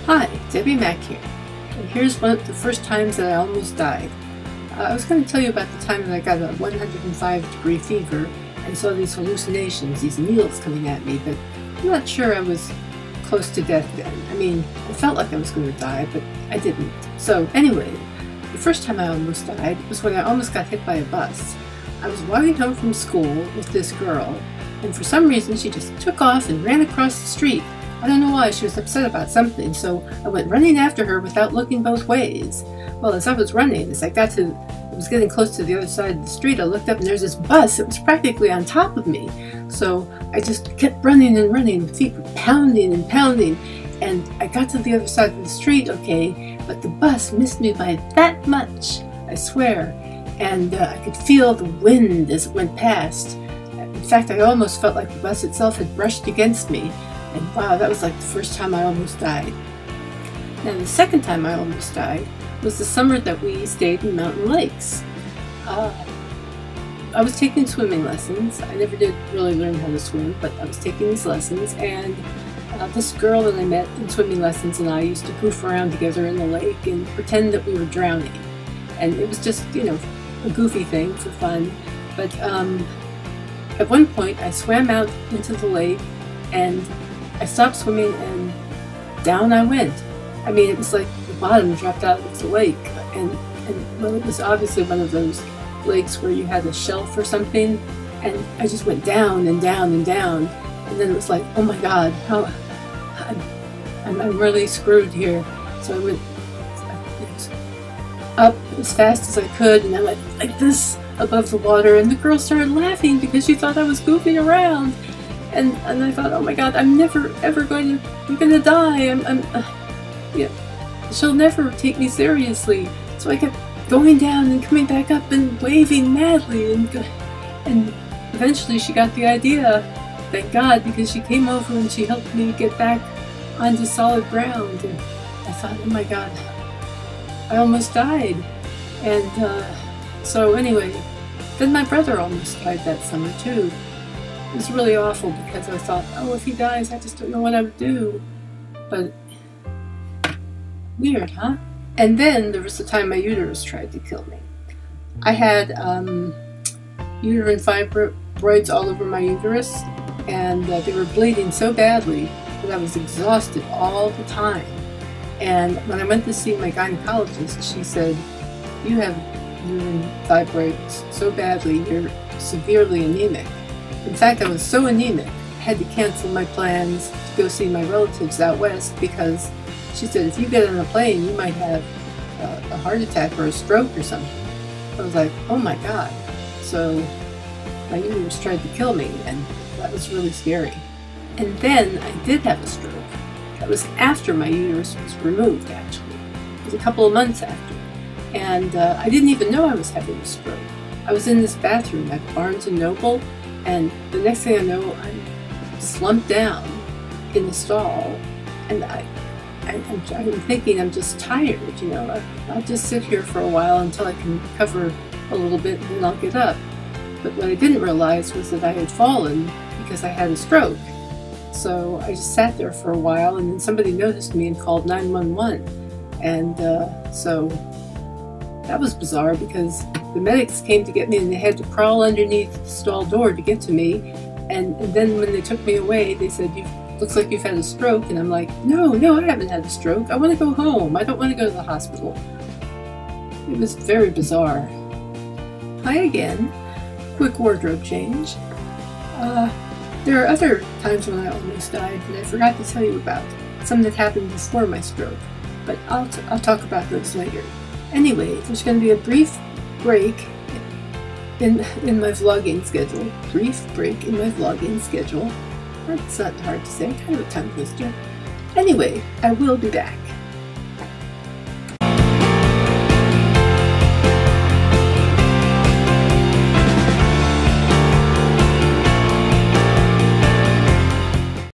Hi, Debbie Mack here, and here's one of the first times that I almost died. I was going to tell you about the time that I got a 105-degree fever and saw these hallucinations, these needles coming at me, but I'm not sure I was close to death then. I mean, I felt like I was going to die, but I didn't. So anyway, the first time I almost died was when I almost got hit by a bus. I was walking home from school with this girl, and for some reason she just took off and ran across the street. I don't know why, she was upset about something, so I went running after her without looking both ways. Well, as I was running, I was getting close to the other side of the street, I looked up and there's this bus that was practically on top of me. So I just kept running and running, feet were pounding and pounding, and I got to the other side of the street, okay, but the bus missed me by that much, I swear, and I could feel the wind as it went past. In fact, I almost felt like the bus itself had brushed against me. And wow, that was like the first time I almost died. Now the second time I almost died was the summer that we stayed in Mountain Lakes. I was taking swimming lessons. I never did really learn how to swim, but I was taking these lessons, and this girl that I met in swimming lessons and I used to goof around together in the lake and pretend that we were drowning. And it was just, you know, a goofy thing for fun. But at one point I swam out into the lake and I stopped swimming and down I went. I mean, it was like the bottom dropped out of the lake, and well, it was obviously one of those lakes where you had a shelf or something, and I just went down and down and down, and then it was like, oh my God, I'm really screwed here. So I went up as fast as I could, and I went like this above the water, and the girl started laughing because she thought I was goofing around. And I thought, oh my God, I'm never ever I'm gonna die. Yeah, she'll never take me seriously. So I kept going down and coming back up and waving madly, and eventually she got the idea. Thank God, because she came over and she helped me get back onto solid ground. And I thought, oh my God, I almost died. And so anyway, then my brother almost died that summer too. It was really awful because I thought, oh, if he dies, I just don't know what I would do. But weird, huh? And then there was the time my uterus tried to kill me. I had uterine fibroids all over my uterus, and they were bleeding so badly that I was exhausted all the time. And when I went to see my gynecologist, she said, you have uterine fibroids so badly, you're severely anemic. In fact, I was so anemic, I had to cancel my plans to go see my relatives out west because she said, if you get on a plane, you might have a heart attack or a stroke or something. I was like, oh my God. So my uterus tried to kill me, and that was really scary. And then I did have a stroke. That was after my uterus was removed, actually. It was a couple of months after. And I didn't even know I was having a stroke. I was in this bathroom at Barnes & Noble, and the next thing I know, I'm slumped down in the stall, and I'm thinking I'm just tired, you know. I'll just sit here for a while until I can recover a little bit, and then I'll get up. But what I didn't realize was that I had fallen because I had a stroke. So I just sat there for a while, and then somebody noticed me and called 911. And so that was bizarre because the medics came to get me, and they had to crawl underneath the stall door to get to me. And then when they took me away, they said, looks like you've had a stroke. And I'm like, no, I haven't had a stroke. I want to go home. I don't want to go to the hospital. It was very bizarre. Hi again. Quick wardrobe change. There are other times when I almost died that I forgot to tell you about. Some that happened before my stroke. But I'll talk about those later. Anyway, there's going to be a brief break in my vlogging schedule. Brief break in my vlogging schedule. That's not hard to say, kind of a tongue twister. Anyway, I will be back.